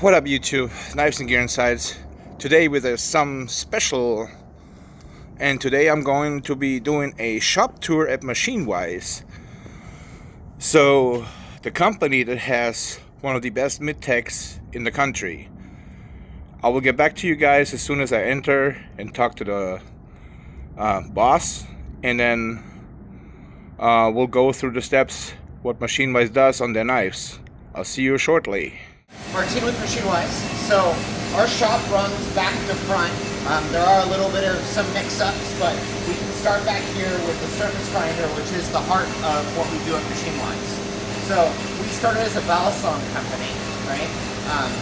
What up YouTube, Knives and Gear Insights. Today with some special, and today I'm going to be doing a shop tour at Machinewise. So the company that has one of the best mid-techs in the country. I will get back to you guys as soon as I enter and talk to the boss, and then we'll go through the steps what Machinewise does on their knives. I'll see you shortly. Martin with Machinewise. So our shop runs back to front. There are a little bit of some mix-ups, but we can start back here with the surface grinder, which is the heart of what we do at Machinewise. So we started as a balsam company, right?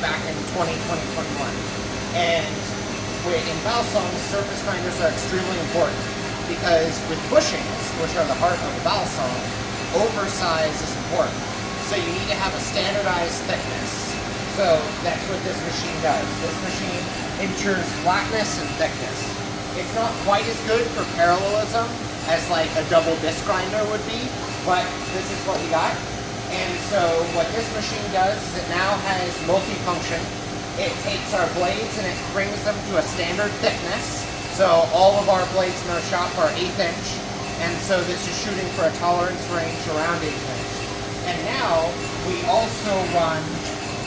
Back in 2021. And in balsam, surface grinders are extremely important because with bushings, which are the heart of the balsam, oversize is important. So you need to have a standardized thickness. So that's what this machine does. This machine ensures flatness and thickness. It's not quite as good for parallelism as like a double disc grinder would be, but this is what we got. And so what this machine does is it now has multifunction. It takes our blades and it brings them to a standard thickness. So all of our blades in our shop are 1/8 inch. And so this is shooting for a tolerance range around 1/8 inch. And now we also run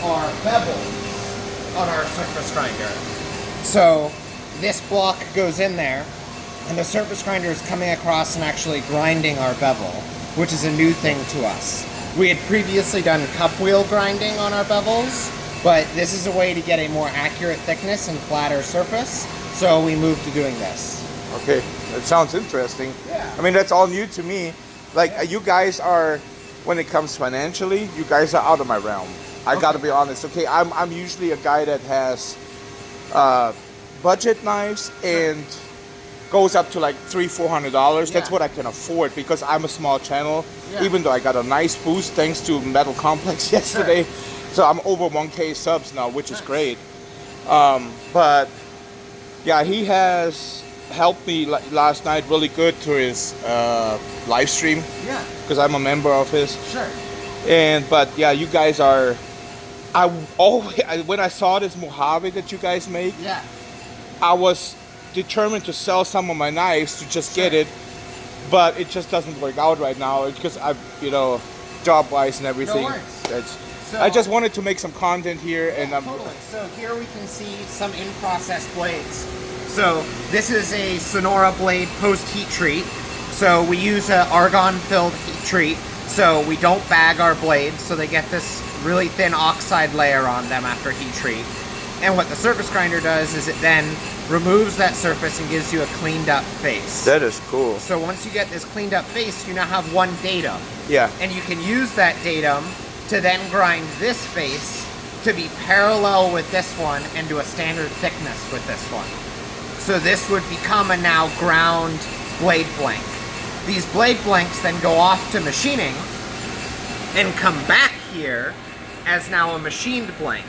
our bevels on our surface grinder. So this block goes in there, and the surface grinder is coming across and actually grinding our bevel, which is a new thing to us. We had previously done cup wheel grinding on our bevels, but this is a way to get a more accurate thickness and flatter surface, so we moved to doing this. Okay, that sounds interesting. Yeah. I mean, that's all new to me. Like, you guys are, when it comes financially, you guys are out of my realm. I gotta be honest. Okay, I'm usually a guy that has budget knives and goes up to like $300-400. That's what I can afford because I'm a small channel. Yeah. Even though I got a nice boost thanks to Metal Complex yesterday, so I'm over 1K subs now, which is great. But yeah, he has helped me last night really good to his live stream. Yeah. Because I'm a member of his. Sure. But yeah, you guys are. When I saw this Mojave that you guys make, yeah, I was determined to sell some of my knives to just get it, but it just doesn't work out right now because job-wise and everything. No worries. I just wanted to make some content here, and totally. So here we can see some in-process blades. So this is a Sonora blade post-heat treat. So we use an argon-filled heat treat. So we don't bag our blades, so they get this really thin oxide layer on them after heat treat. And what the surface grinder does is it then removes that surface and gives you a cleaned up face. That is cool. So once you get this cleaned up face, you now have one datum. Yeah. And you can use that datum to then grind this face to be parallel with this one and do a standard thickness with this one. So this would become a now ground blade blank. These blade blanks then go off to machining and come back here as now a machined blank.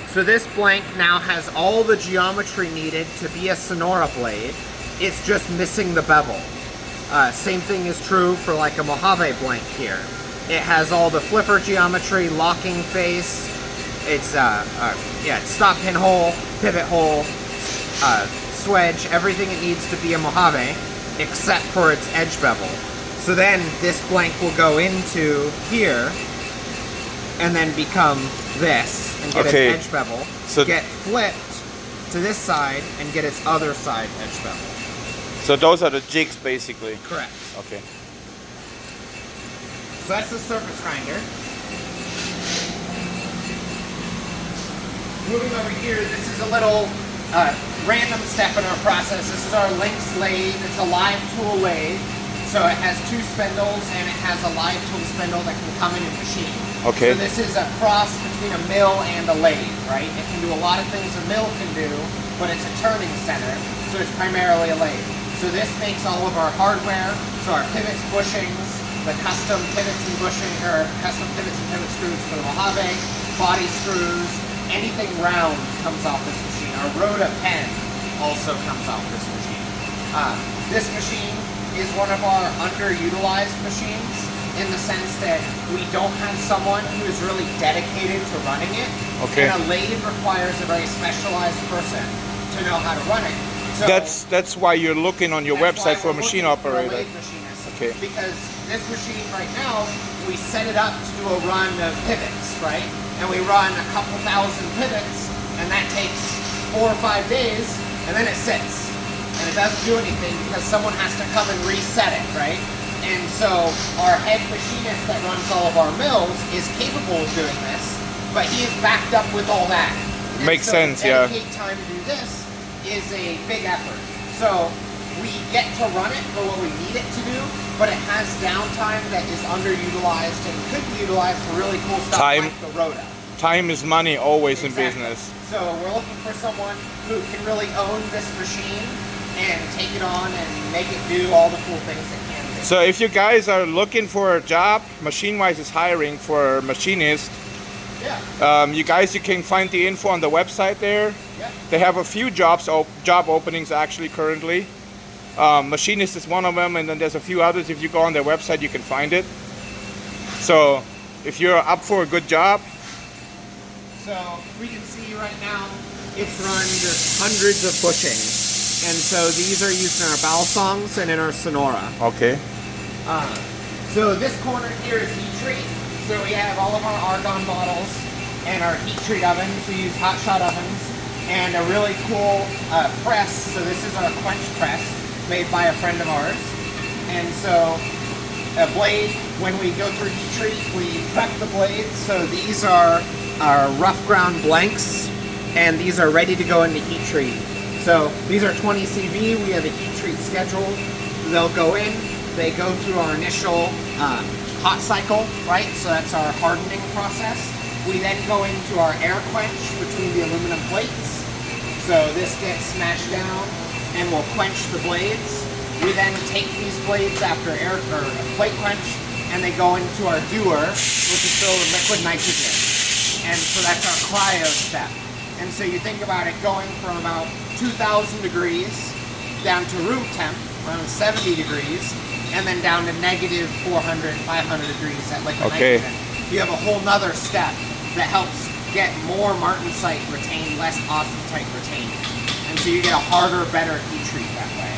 So this blank now has all the geometry needed to be a Sonora blade. It's just missing the bevel. Same thing is true for like a Mojave blank here. It has all the flipper geometry, locking face. It's stop pin hole, pivot hole, swedge, everything it needs to be a Mojave, except for its edge bevel. So then this blank will go into here and then become this and get its edge bevel, so get flipped to this side and get its other side edge bevel. So those are the jigs basically? Correct. Okay. So that's the surface grinder. Moving over here, this is a little random step in our process. This is our Lynx lathe. It's a live tool lathe. So it has 2 spindles and it has a live tool spindle that can come in and machine. Okay. So this is a cross between a mill and a lathe, right? It can do a lot of things a mill can do, but it's a turning center, so it's primarily a lathe. So this makes all of our hardware, so our pivots, bushings, the custom pivots and bushing, or custom pivots and pivot screws for the Mojave, body screws, anything round comes off this machine. Our Rhoda pen also comes off this machine. This machine is one of our underutilized machines. in the sense that we don't have someone who is really dedicated to running it. Okay. And a lathe requires a very specialized person to know how to run it. So That's why you're looking on your website for a machine operator. lathe machinist. Okay. Because this machine right now, we set it up to do a run of pivots, right? And we run a couple thousand pivots, and that takes 4 or 5 days, and then it sits. And it doesn't do anything because someone has to come and reset it, right? And so our head machinist that runs all of our mills is capable of doing this, but he is backed up with all that. And Makes so sense, to yeah. dedicate time to do this is a big effort. So we get to run it for what we need it to do, but it has downtime that is underutilized and could be utilized for really cool stuff Time. like the roto. Time is money always Exactly. in business. So we're looking for someone who can really own this machine and take it on and make it do all the cool things it can do. So if you guys are looking for a job, Machinewise is hiring for machinists. Yeah. You can find the info on the website there. Yeah. They have a few job openings actually currently. Machinist is one of them, and then there's a few others. If you go on their website, you can find it. So if you're up for a good job. So we can see right now it's run just hundreds of bushings. And so these are used in our bowl songs and in our sonora. Okay. So this corner here is heat treat. So we have all of our argon bottles and our heat treat ovens. We use hot shot ovens and a really cool press. So this is our quench press made by a friend of ours. And so a blade, when we go through heat treat, we prep the blades. So these are our rough ground blanks, and these are ready to go into heat treat. So these are 20 CV. We have a heat treat schedule. They'll go in. They go through our initial hot cycle, right? So that's our hardening process. We then go into our air quench between the aluminum plates. So this gets smashed down and will quench the blades. We then take these blades after air or plate quench, and they go into our dewar, which is filled with liquid nitrogen. And so that's our cryo step. And so you think about it going from about 2,000 degrees down to room temp, around 70 degrees, and then down to negative 400, 500 degrees at liquid nitrogen. You have a whole nother step that helps get more martensite retained, less austenite retained. And so you get a harder, better heat treat that way.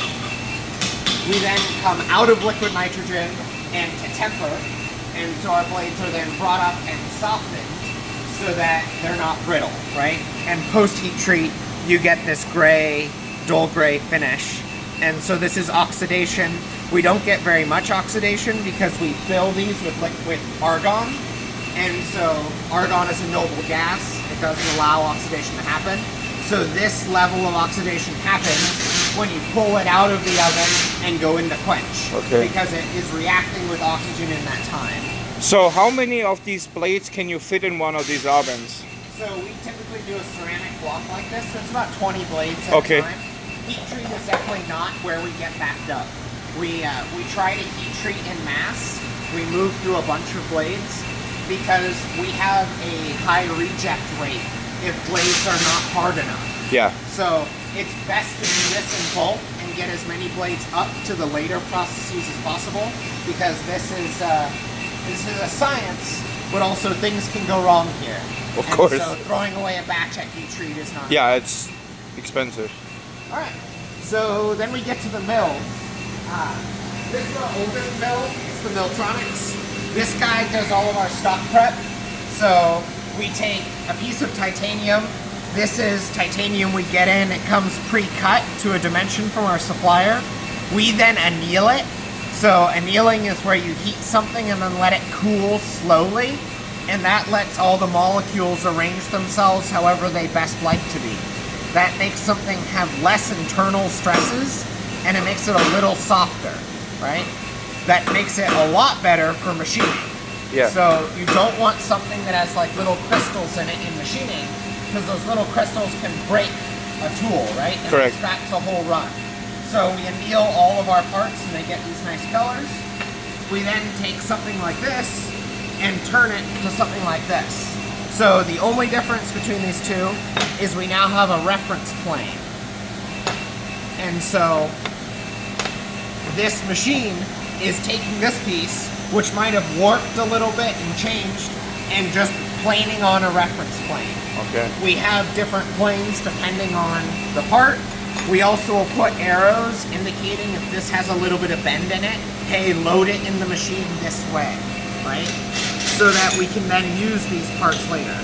We then come out of liquid nitrogen and to temper, and so our blades are then brought up and softened so that they're not brittle, right? And post-heat treat, you get this gray, dull gray finish. And so this is oxidation. We don't get very much oxidation because we fill these with argon. And so argon is a noble gas. It doesn't allow oxidation to happen. So this level of oxidation happens when you pull it out of the oven and go into quench. Okay. Because it is reacting with oxygen in that time. So how many of these blades can you fit in one of these ovens? So we typically do a ceramic block like this, so it's about 20 blades at Okay. a time. Heat treat is definitely not where we get backed up. We try to heat treat in mass. We move through a bunch of blades because we have a high reject rate if blades are not hard enough. Yeah. So it's best to do this in bulk and get as many blades up to the later processes as possible because this is a science, but also things can go wrong here. Of course. So throwing away a batch at heat treat is not. Yeah, it's expensive. All right. So then we get to the mill. This is our oldest mill. It's the Milltronics. This guy does all of our stock prep. So we take a piece of titanium. This is titanium we get in. It comes pre-cut to a dimension from our supplier. We then anneal it. So annealing is where you heat something and then let it cool slowly. And that lets all the molecules arrange themselves however they best like to be. That makes something have less internal stresses and it makes it a little softer, right? That makes it a lot better for machining. Yeah. So you don't want something that has like little crystals in it in machining because those little crystals can break a tool, right? And Correct. it scraps a whole run. So we anneal all of our parts and they get these nice colors. We then take something like this and turn it to something like this. So the only difference between these two is we now have a reference plane. And so this machine is taking this piece, which might have warped a little bit and changed, and just planing on a reference plane. Okay. We have different planes depending on the part. We also will put arrows indicating if this has a little bit of bend in it, hey, load it in the machine this way, right? So that we can then use these parts later.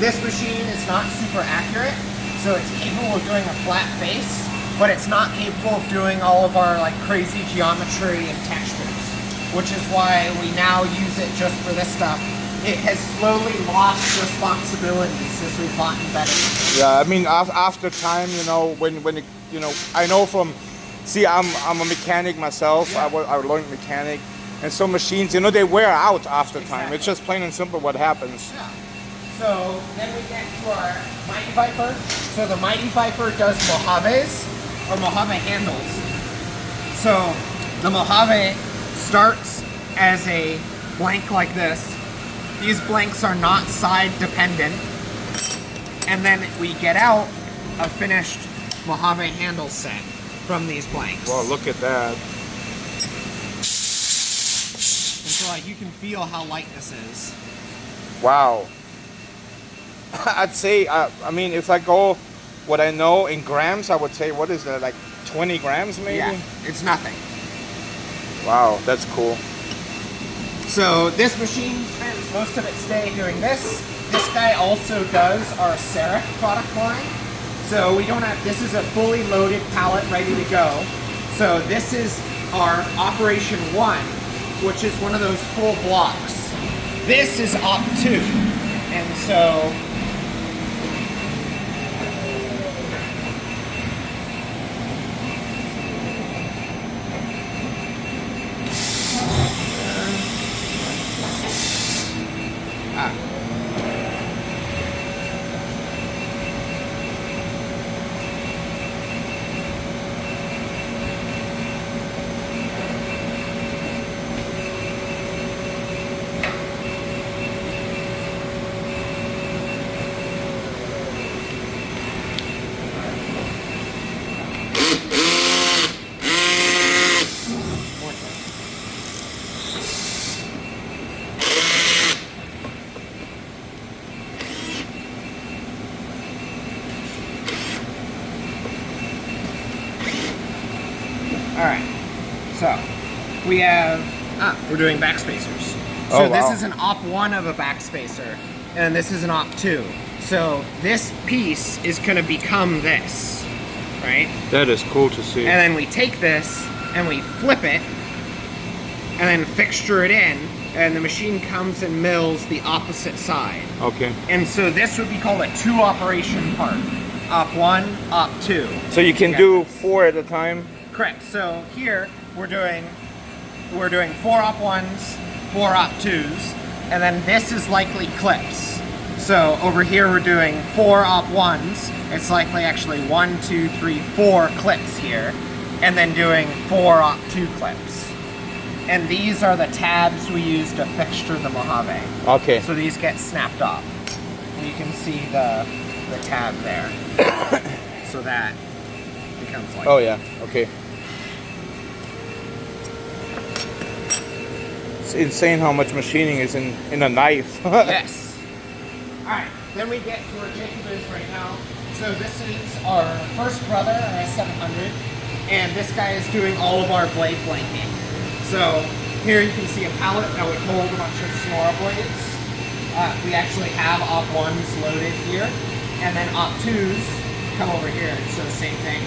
This machine is not super accurate, so it's capable of doing a flat face, but it's not capable of doing all of our like crazy geometry and textures, which is why we now use it just for this stuff. It has slowly lost responsibilities as we've gotten better. Yeah, I mean, after time, you know, when it, you know, I know from, see, I'm a mechanic myself. Yeah. I learned mechanic, and some machines, you know, they wear out after time. Exactly. It's just plain and simple what happens. Yeah. So then we get to our Mighty Viper. So the Mighty Viper does Mojaves, or Mojave handles. So the Mojave starts as a blank like this. These blanks are not side dependent. And then we get out a finished Mojave handle set from these blanks. Well, look at that. And so like, you can feel how light this is. Wow. I'd say, I mean, if I go what I know in grams, I would say, what is that, like 20 grams maybe? Yeah, it's nothing. Wow, that's cool. So this machine spends most of its day doing this. This guy also does our Serif product line. So we don't have, this is a fully loaded pallet ready to go. So this is our Operation 1, which is one of those full blocks. This is Op 2. And so Alright, so we have, we're doing backspacers. So Oh, wow. This is an Op 1 of a backspacer, and this is an Op 2. So this piece is going to become this, right? That is cool to see. And then we take this and we flip it, and then fixture it in, and the machine comes and mills the opposite side. Okay. And so this would be called a 2-operation part. Op 1, Op 2. So you can do 4 at a time? Correct. So here we're doing 4 Op 1s, 4 Op 2s, and then this is likely clips. So over here we're doing 4 Op 1s. It's likely actually 1, 2, 3, 4 clips here, and then doing 4 Op 2 clips. And these are the tabs we use to fixture the Mojave. Okay. So these get snapped off. And you can see the tab there. So that becomes like. Oh yeah. Okay. It's insane how much machining is in a knife. Yes. Alright, then we get to where Jacob is right now. So this is our first brother, our S700, and this guy is doing all of our blade blanking. So here you can see a pallet that would hold a bunch of Sonora blades. We actually have Op 1s loaded here, and then Op 2s come over here, so the same thing.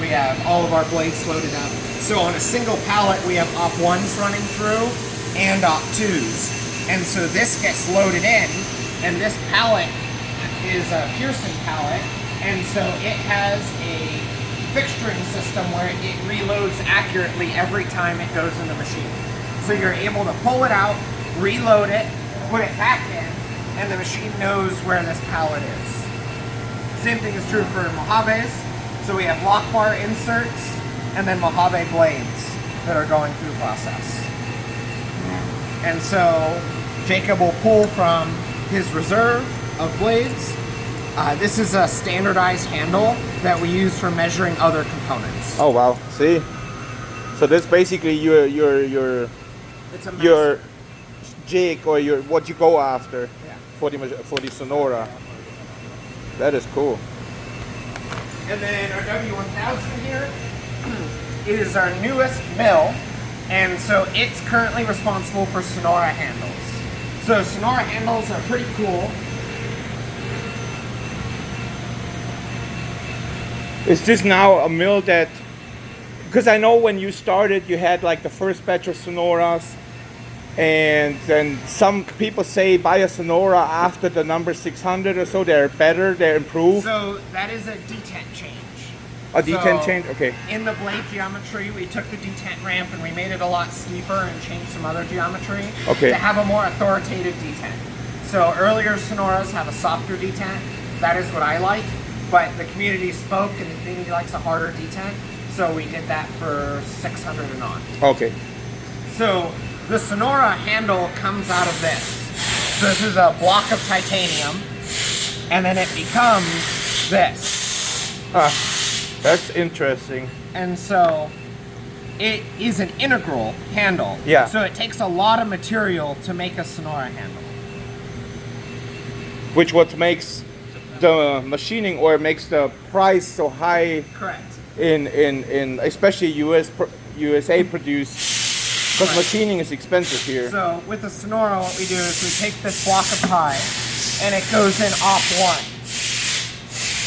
We have all of our blades loaded up. So on a single pallet, we have Op 1s running through and Op 2s. And so this gets loaded in, and this pallet is a piercing pallet, and so it has a fixturing system where it reloads accurately every time it goes in the machine. So you're able to pull it out, reload it, put it back in, and the machine knows where this pallet is. Same thing is true for Mojaves. So we have lock bar inserts and then Mojave blades that are going through process. And so Jacob will pull from his reserve of blades. This is a standardized handle that we use for measuring other components. Oh wow! See, so that's basically your It's a your master. jig or your what you go after Yeah. for the Sonora. That is cool. And then our W1000 here is our newest mill, and so it's currently responsible for Sonora handles. So Sonora handles are pretty cool. Is this now a mill that, because I know when you started you had like the first batch of Sonoras, and then some people say buy a Sonora after the number 600 or so, they're better, they're improved. So that is a detent change. A detent So, change? Okay. In the blade geometry, we took the detent ramp and we made it a lot steeper and changed some other geometry Okay. to have a more authoritative detent. So earlier Sonoras have a softer detent. That is what I like. But the community spoke and the community likes a harder detent. So we did that for 600 and on. Okay. So the Sonora handle comes out of this. So this is a block of titanium. And then it becomes this. That's interesting. And so it is an integral handle. Yeah. So it takes a lot of material to make a Sonora handle. Which what makes the machining or makes the price so high Correct. in especially USA produced, because Right. machining is expensive here. So with the Sonora, what we do is we take this block of pie and it goes in op 1.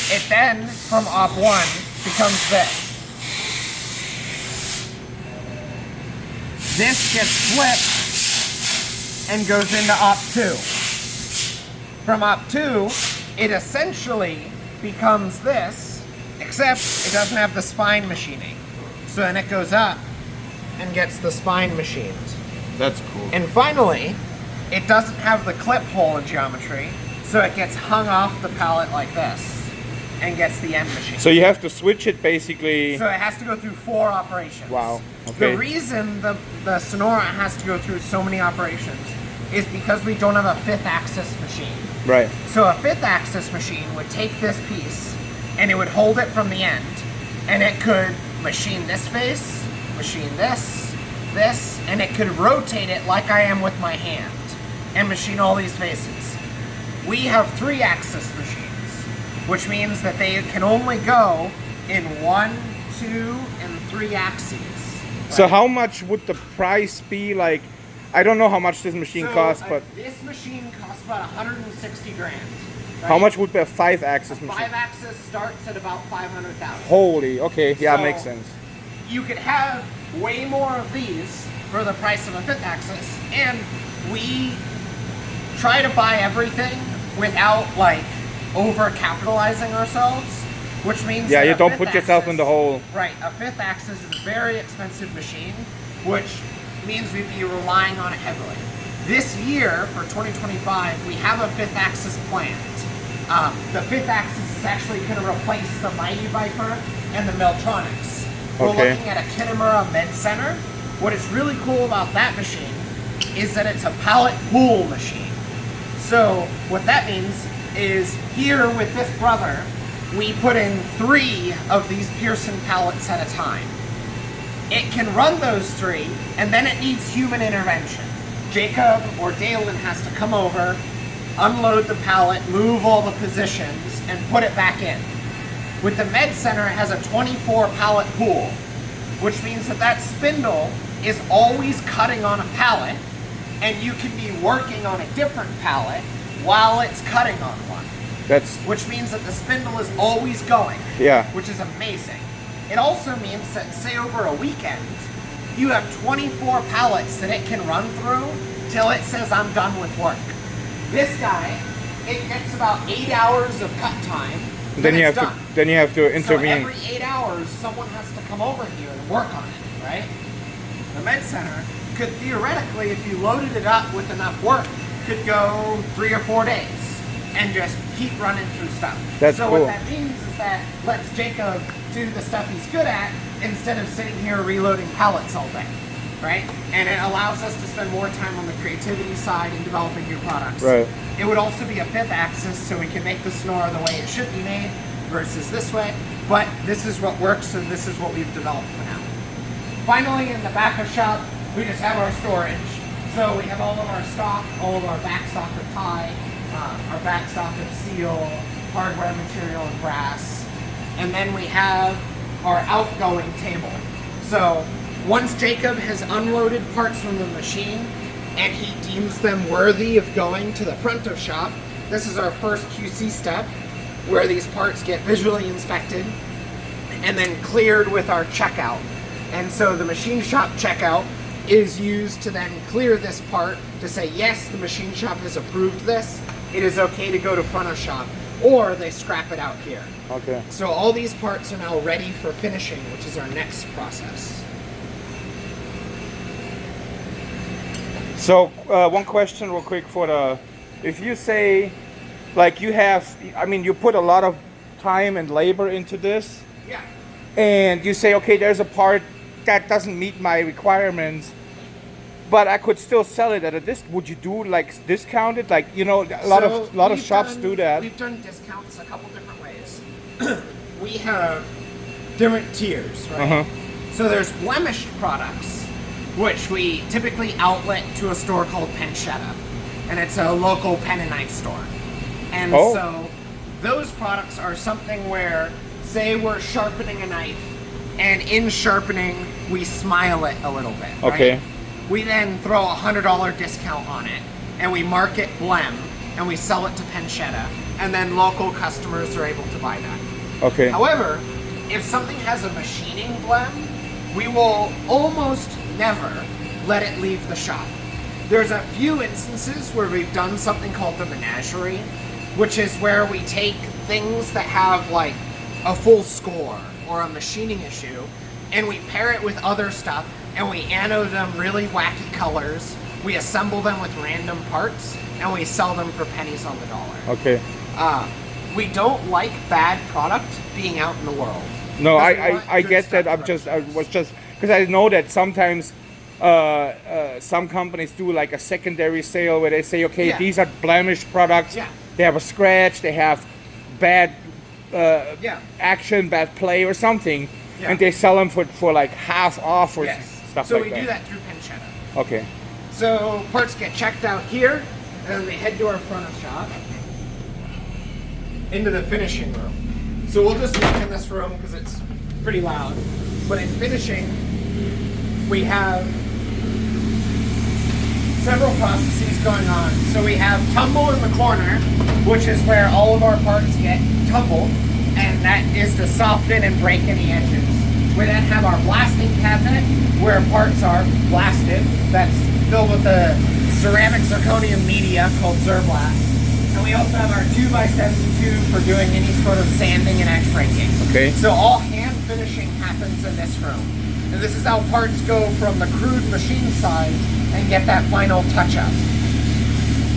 It then, from op 1, becomes this. This gets flipped and goes into op 2. From op 2, it essentially becomes this, except it doesn't have the spine machining. So then it goes up and gets the spine machined. That's cool. And finally, it doesn't have the clip hole in geometry, so it gets hung off the pallet like this and gets the end machine. So you have to switch it basically. So it has to go through 4 operations. Wow, okay. The reason the Sonora has to go through so many operations is because we don't have a 5th axis machine. Right. So a 5th axis machine would take this piece and it would hold it from the end, and it could machine this face, machine this, and it could rotate it like I am with my hand and machine all these faces. We have 3 axis machines, which means that they can only go in 1, 2, and 3 axes. So how much would the price be? Like, I don't know how much this machine costs, but this machine costs about 160 grand. Right? how much would be a 5-axis machine? 5-axis starts at about 500,000. Holy, okay, yeah, So- makes sense. You could have way more of these for the price of a 5th axis, and we try to buy everything without like over capitalizing ourselves, which means Yeah, that you a don't 5th put yourself axis- in the hole. Right, a 5th axis is a very expensive machine, which means we'd be relying on it heavily. This year, for 2025, we have a 5th axis planned. The 5th axis is actually going to replace the Mighty Viper and the Meltronics. We're Okay. looking at a Kitamura Med-Center. What is really cool about that machine is that it's a pallet pool machine. So what that means is here with this brother, we put in 3 of these Pearson pallets at a time. It can run those 3, and then it needs human intervention. Jacob or Dalen has to come over, unload the pallet, move all the positions, and put it back in. With the Med Center, it has a 24 pallet pool, which means that that spindle is always cutting on a pallet, and you can be working on a different pallet while it's cutting on one, That's, which means that the spindle is always going, yeah. which is amazing. It also means that, say, over a weekend, you have 24 pallets that it can run through till it says I'm done with work. This guy, it gets about 8 hours of cut time. Then you have done. to So intervene. every 8 hours, someone has to come over here and work on it, right? The Med Center could theoretically, if you loaded it up with enough work, could go 3 or 4 days and just keep running through stuff. That's so cool. what that means is that lets Jacob do the stuff he's good at instead of sitting here reloading pallets all day, right? And it allows us to spend more time on the creativity side and developing new products. Right. It would also be a 5th axis, so we can make the Sonora the way it should be made versus this way. But this is what works, and this is what we've developed for now. Finally, in the back of shop, we just have our storage. So we have all of our stock, all of our back stock of tie, our back stock of steel, hardware material, and brass. And then we have our outgoing table. So once Jacob has unloaded parts from the machine and he deems them worthy of going to the front of shop, this is our first QC step where these parts get visually inspected and then cleared with our checkout. And so the machine shop checkout is used to then clear this part to say, yes, the machine shop has approved this, it is okay to go to front of shop, or they scrap it out here. Okay. So all these parts are now ready for finishing, which is our next process. So one question real quick for the, if you say, like you have, I mean, you put a lot of time and labor into this, Yeah. and you say, okay, there's a part that doesn't meet my requirements, but I could still sell it at a disc. Would you do like discounted? Like, you know, a lot of shops do that. We've done discounts a couple different ways. We have different tiers, right? So there's blemished products, which we typically outlet to a store called Penchetta, and it's a local pen and knife store. And so those products are something where, say we're sharpening a knife, and in sharpening, we smile it a little bit, right? Okay. We then throw a $100 discount on it, and we mark it Blem, and we sell it to Penchetta, and then local customers are able to buy that. Okay. However, if something has a machining Blem, we will almost never let it leave the shop. There's a few instances where we've done something called the menagerie, which is where we take things that have like a full score or a machining issue, and we pair it with other stuff, and we anode them really wacky colors, we assemble them with random parts, and we sell them for pennies on the dollar. Okay. We don't like bad product being out in the world. No, I get that. I was just because I know that sometimes some companies do like a secondary sale where they say, okay, these are blemished products. Yeah. They have a scratch. They have bad action, bad play, or something, and they sell them for like half off or stuff so like that. So we do that through Penchetta. Okay. So parts get checked out here, and then they head to our front of shop into the finishing room. So we'll just look in this room because it's pretty loud. But in finishing, we have several processes going on. So we have tumble in the corner, which is where all of our parts get tumbled, and that is to soften and break any edges. We then have our blasting cabinet, where parts are blasted. That's filled with the ceramic zirconium media called Zerblast. And we also have our 2x72 for doing any sort of sanding and edge breaking. Okay. So all hand finishing happens in this room. And this is how parts go from the crude machine side and get that final touch up.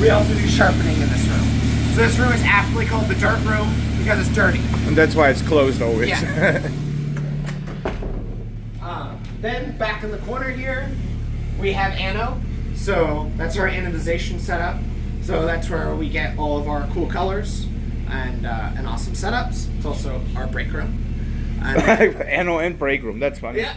We also do sharpening in this room. So this room is aptly called the dirt room because it's dirty. And that's why it's closed always. Yeah. Then back in the corner here, we have ano. So that's our anodization setup. So that's where we get all of our cool colors and awesome setups. It's also our break room. Ano and break room. That's funny. Yeah.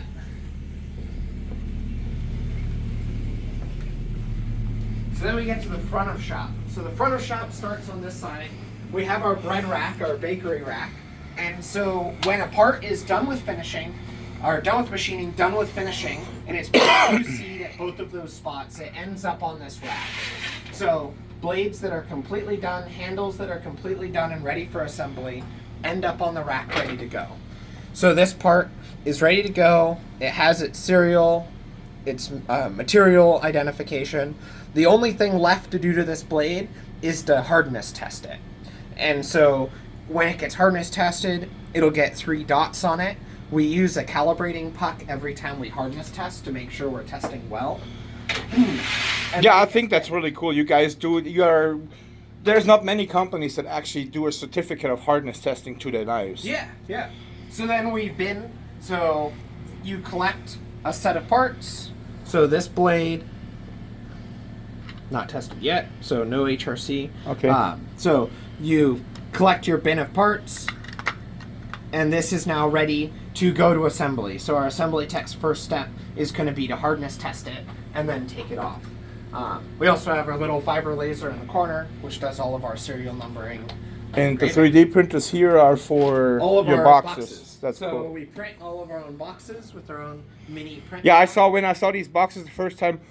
So then we get to the front of shop. So the front of shop starts on this side. We have our bread rack, our bakery rack. And so when a part is done with finishing, or done with machining, done with finishing, and it's QC'd at both of those spots, it ends up on this rack. So blades that are completely done, handles that are completely done and ready for assembly, end up on the rack ready to go. So this part is ready to go. It has its serial, its material identification. The only thing left to do to this blade is to hardness test it. And so when it gets hardness tested, it'll get 3 dots on it. We use a calibrating puck every time we hardness test to make sure we're testing well. Yeah, I think that's really cool. You guys do. There's not many companies that actually do a certificate of hardness testing to their knives. Yeah. So then we bin. So you collect a set of parts. So this blade, not tested yet. So no HRC. Okay. So you collect your bin of parts, and this is now ready to go to assembly. So our assembly tech's first step is going to be to hardness test it and then take it off. We also have our little fiber laser in the corner, which does all of our serial numbering. And the 3D printers here are for all of your our boxes. That's so cool. we print all of our own boxes with our own mini print. Yeah, when I saw these boxes the first time,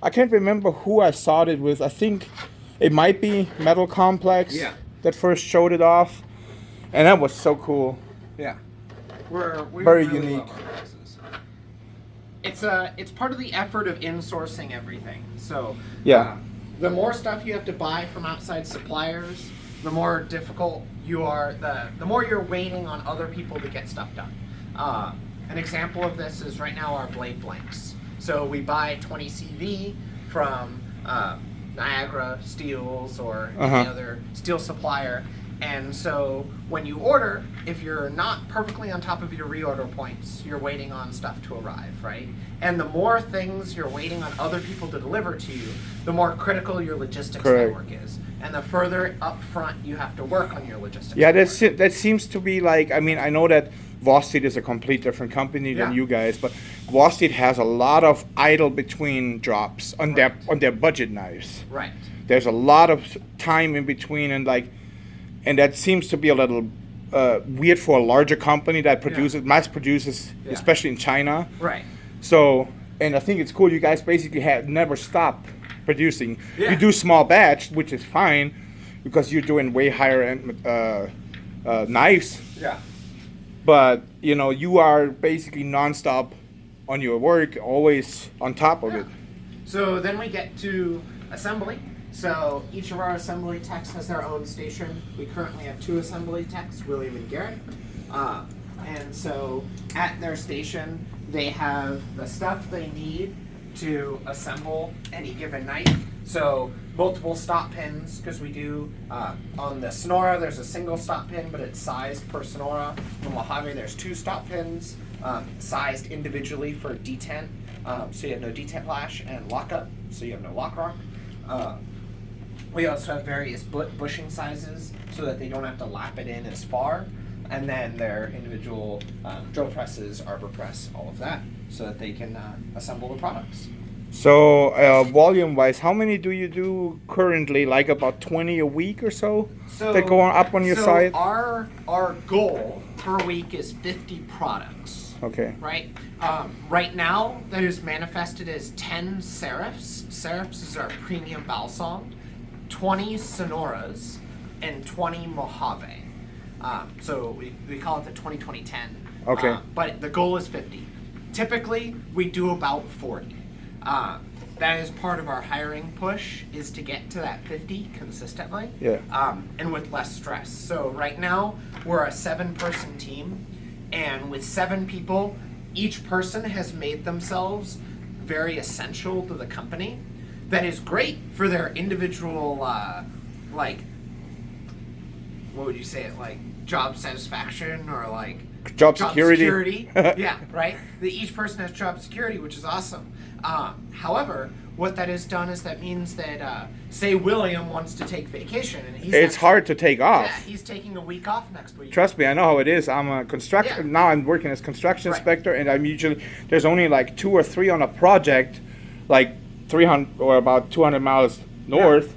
I can't remember who I saw it with. I think it might be Metal Complex that first showed it off. And that was so cool. Yeah. We very really unique. love our boxes. It's part of the effort of insourcing everything. So the more stuff you have to buy from outside suppliers, the more difficult you are, the more you're waiting on other people to get stuff done. An example of this is right now our blade blanks. So we buy 20 CV from Niagara Steels or any other steel supplier. And so when you order, if you're not perfectly on top of your reorder points, you're waiting on stuff to arrive, right? And the more things you're waiting on other people to deliver to you, the more critical your logistics network is. And the further up front you have to work on your logistics network. That seems to be like, I mean, I know that Vosteed is a complete different company than you guys, but Vosteed has a lot of idle between drops on their budget knives. Right. There's a lot of time in between, and that seems to be a little weird for a larger company that mass produces, especially in China. Right. So, and I think it's cool. You guys basically have never stopped producing. You do small batch, which is fine, because you're doing way higher end knives. Yeah. But you are basically nonstop on your work, always on top of it. So then we get to assembly. So each of our assembly techs has their own station. We currently have 2 assembly techs, William and Garrett. And so at their station, they have the stuff they need to assemble any given knife. So multiple stop pins, because we do, on the Sonora, there's a single stop pin, but it's sized per Sonora. On Mojave, there's 2 stop pins, sized individually for detent. So you have no detent lash, and lockup, so you have no lock rock. We also have various bushing sizes so that they don't have to lap it in as far. And then their individual drill presses, arbor press, all of that, so that they can assemble the products. So volume-wise, how many do you do currently? Like about 20 a week or so? That go up on your site? Our goal per week is 50 products. Okay. Right? Right now, that is manifested as 10 serifs. Serifs is our premium balsam, 20 Sonoras, and 20 Mojave. So we call it the 20-20-10. Okay. But the goal is 50. Typically, we do about 40. That is part of our hiring push, is to get to that 50 consistently. Yeah. And with less stress. So right now, we're a 7-person team. And with 7 people, each person has made themselves very essential to the company. That is great for their individual, what would you say it, job satisfaction or job security. Yeah, right? Each person has job security, which is awesome. However, what that has done is that means that, say William wants to take vacation, and it's hard to take off. Yeah, he's taking a week off next week. Trust me, I know how it is. I'm a construction now. I'm working as construction inspector, and I'm usually there's only 2 or 3 on a project, 300 or about 200 miles north.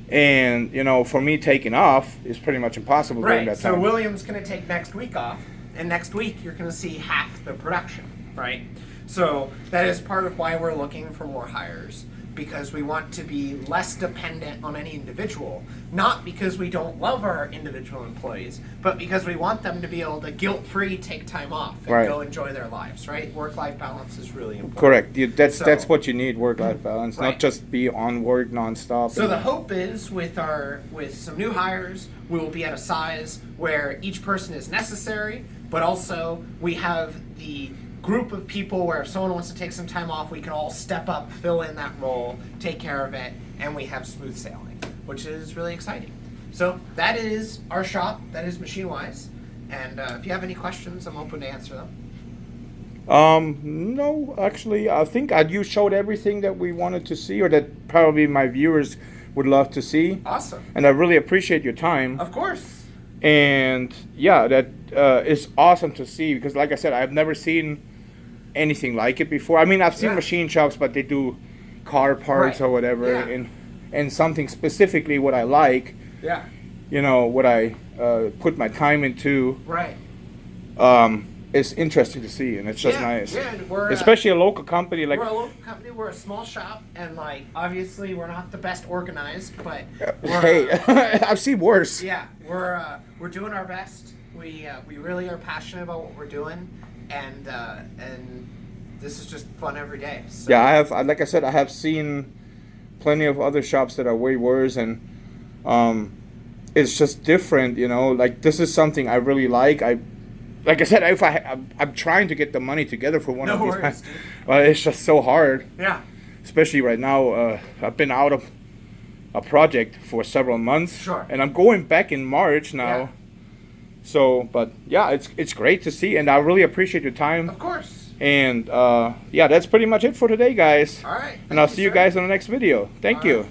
And for me, taking off is pretty much impossible during that time. So William's going to take next week off, and next week you're going to see half the production, right? So that is part of why we're looking for more hires, because we want to be less dependent on any individual, not because we don't love our individual employees, but because we want them to be able to guilt-free take time off and go enjoy their lives, right? Work-life balance is really important. Correct. That's what you need, work-life balance, not just be on work nonstop. So the hope is with some new hires, we will be at a size where each person is necessary, but also we have the group of people where if someone wants to take some time off, we can all step up, fill in that role, take care of it, and we have smooth sailing, which is really exciting. So that is our shop. That is Machinewise. And if you have any questions, I'm open to answer them. No, actually, I think you showed everything that we wanted to see, or that probably my viewers would love to see. Awesome. And I really appreciate your time. Of course. And yeah, that is awesome to see, because like I said, I've never seen anything like it before. I mean, I've seen machine shops, but they do car parts or whatever, and something specifically what I like. Yeah. You know, what I put my time into. Right. It's interesting to see, and it's just nice. Yeah, and we're, especially a local company like. We're a local company. We're a small shop, and like obviously we're not the best organized, but hey, I've seen worse. Yeah, we're doing our best. We really are passionate about what we're doing, and this is just fun every day. So. Yeah, I have. Like I said, I have seen plenty of other shops that are way worse, and it's just different. You know, like this is something I really like. Like I said, I'm trying to get the money together for one of these. Worries, well, it's just so hard. Yeah. Especially right now, I've been out of a project for several months. Sure. And I'm going back in March now. Yeah. So, but yeah, it's great to see, and I really appreciate your time. Of course. And yeah, that's pretty much it for today, guys. All right. And I'll see you guys in the next video. Thank you. Right.